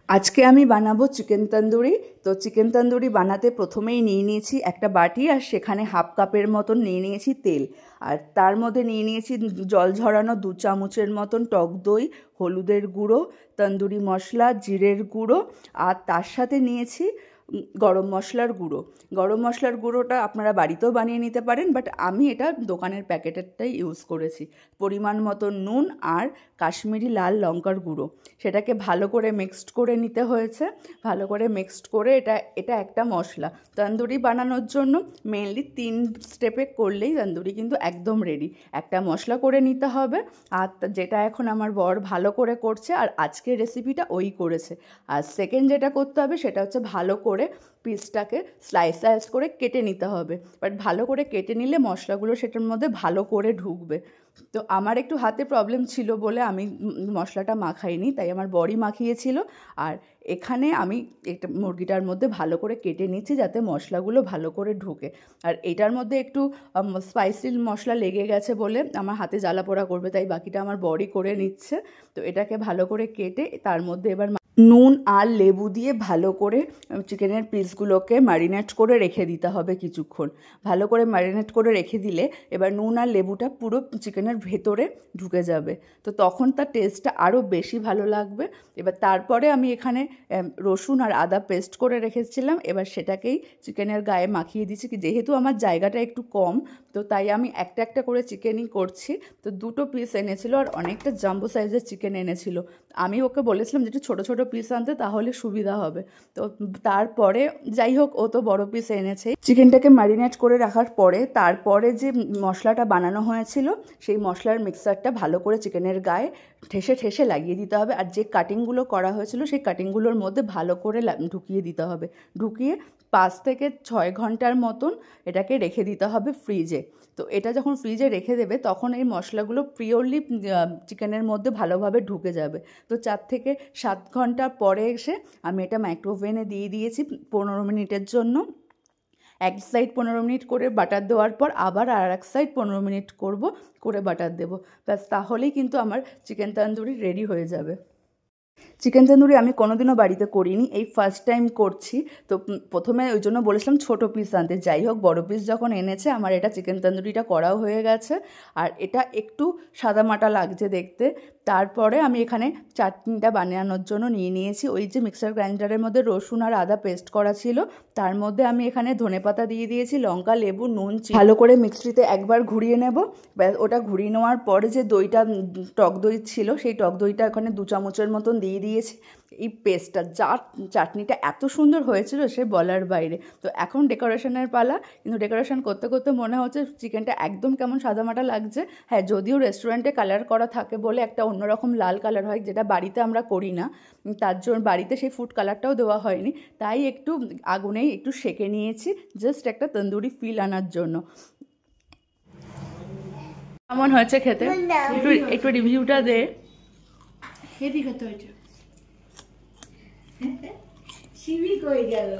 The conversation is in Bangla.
আজকে আমি বানাবো চিকেন তন্দুরি। তো চিকেন তন্দুরি বানাতে প্রথমেই নিয়ে নিয়েছি একটা বাটি, আর সেখানে হাফ কাপের মতন নিয়ে নিয়েছি তেল, আর তার মধ্যে নিয়ে নিয়েছি জল ঝরানো 2 চামচের মতন টক দই, হলুদের গুঁড়ো, তন্দুরি মশলা, জিরের গুঁড়ো, আর তার সাথে নিয়েছি গরম মশলার গুঁড়ো। গরম মশলার গুঁড়োটা আপনারা বাড়িতেও বানিয়ে নিতে পারেন, বাট আমি এটা দোকানের প্যাকেটেরটাই ইউজ করেছি। পরিমাণ মতো নুন আর কাশ্মীরি লাল লঙ্কার গুঁড়ো, সেটাকে ভালো করে মিক্সড করে নিতে হয়েছে। ভালো করে মিক্সড করে এটা একটা মশলা। তন্দুরি বানানোর জন্য মেনলি 3 স্টেপে করলেই তন্দুরি কিন্তু একদম রেডি। একটা মশলা করে নিতে হবে, আর যেটা এখন আমার বর ভালো করে করছে, আর আজকের রেসিপিটা ওই করেছে। আর সেকেন্ড যেটা করতে হবে সেটা হচ্ছে ভালো করে পিসটাকে স্লাইস করে কেটে নিতে হবে। বাট ভালো করে কেটে নিলে মশলাগুলো সেটার মধ্যে ভালো করে ঢুকবে। তো আমার একটু হাতে প্রবলেম ছিল বলে আমি মশলাটা মাখাইনি, তাই আমার বরই মাখিয়েছিল। আর এখানে আমি একটা মুরগিটার মধ্যে ভালো করে কেটে নিচ্ছি যাতে মশলাগুলো ভালো করে ঢুকে। আর এটার মধ্যে একটু স্পাইসি মশলা লেগে গেছে বলে আমার হাতে জ্বালা পোড়া করবে, তাই বাকিটা আমার বরই করে নিচ্ছে। তো এটাকে ভালো করে কেটে তার মধ্যে এবার নুন আর লেবু দিয়ে ভালো করে চিকেনের পিসগুলোকে ম্যারিনেট করে রেখে দিতে হবে কিছুক্ষণ। ভালো করে ম্যারিনেট করে রেখে দিলে এবার নুন আর লেবুটা পুরো চিকেনের ভেতরে ঢুকে যাবে, তো তখন তার টেস্টটা আরও বেশি ভালো লাগবে। এবার তারপরে আমি এখানে রসুন আর আদা পেস্ট করে রেখেছিলাম, এবার সেটাকেই চিকেনের গায়ে মাখিয়ে দিচ্ছি। যেহেতু আমার জায়গাটা একটু কম, তো তাই আমি একটা একটা করে চিকেনই করছি। তো 2টো পিস এনেছিল আর অনেকটা জাম্বো সাইজের চিকেন এনেছিল। আমি ওকে বলেছিলাম যে একটু ছোটো ছোটো পিস আনতে, তাহলে সুবিধা হবে। তো তারপরে যাই হোক, ও তো বড় পিস এনেছে। চিকেনটাকে ম্যারিনেট করে রাখার পরে তারপরে যে মশলাটা বানানো হয়েছিল সেই মশলার মিক্সারটা ভালো করে চিকেনের গায়ে ঠেসে ঠেসে লাগিয়ে দিতে হবে। আর যে কাটিংগুলো করা হয়েছিল সেই কাটিংগুলোর মধ্যে ভালো করে ঢুকিয়ে দিতে হবে। ঢুকিয়ে 5 থেকে 6 ঘন্টার মতন এটাকে রেখে দিতে হবে ফ্রিজে। তো এটা যখন ফ্রিজে রেখে দেবে তখন এই মশলাগুলো পিওরলি চিকেনের মধ্যে ভালোভাবে ঢুকে যাবে। তো 4 থেকে 7 ঘন্টা পরে এসে আমি এটা মাইক্রোওভেনে দিয়ে দিয়েছি 15 মিনিটের জন্য। এক সাইড 15 মিনিট করে বাটার দেওয়ার পর আবার আর এক সাইড 15 মিনিট করে বাটার দেবো। ব্যাস, তাহলেই কিন্তু আমার চিকেন তন্দুরি রেডি হয়ে যাবে। চিকেন তন্দুরি আমি কোনোদিনও বাড়িতে করিনি, এই ফার্স্ট টাইম করছি। তো প্রথমে ওই জন্য বলেছিলাম ছোটো পিস আনতে, যাই হোক বড় পিস যখন এনেছে আমার এটা চিকেন তন্দুরিটা করাও হয়ে গেছে। আর এটা একটু সাদামাটা লাগছে দেখতে। তারপরে আমি এখানে চাটনিটা বানানোর জন্য নিয়ে নিয়েছি ওই যে মিক্সার গ্রাইন্ডারের মধ্যে রসুন আর আদা পেস্ট করা ছিল, তার মধ্যে আমি এখানে ধনেপাতা দিয়ে দিয়েছি, লঙ্কা, লেবু, নুন, ভালো করে মিক্সিতে একবার ঘুরিয়ে নেব। ওটা ঘুরিয়ে নেওয়ার পরে যে দইটা টক দই ছিল সেই টক দইটা এখানে 2 চামচের মতন দিয়ে দিয়েছি। এই পেস্টটা চাটনিটা এত সুন্দর হয়েছিল সে বলার বাইরে। তো এখন ডেকোরেশনের পালা, কিন্তু ডেকোরেশন করতে করতে মনে হচ্ছে চিকেনটা একদম কেমন সাদামাটা লাগছে। হ্যাঁ, যদিও রেস্টুরেন্টে কালার করা থাকে বলে একটা অন্যরকম লাল কালার হয়, যেটা বাড়িতে আমরা করি না, তার জন্য বাড়িতে সেই ফুড কালারটাও দেওয়া হয়নি, তাই একটু আগুনেই একটু সেঁকে নিয়েছি জাস্ট একটা তন্দুরি ফিল আনার জন্য। কেমন হয়েছে খেতে একটু রিভিউটা দে। হেভি খেতে হয়েছে। শিবি কই গেল?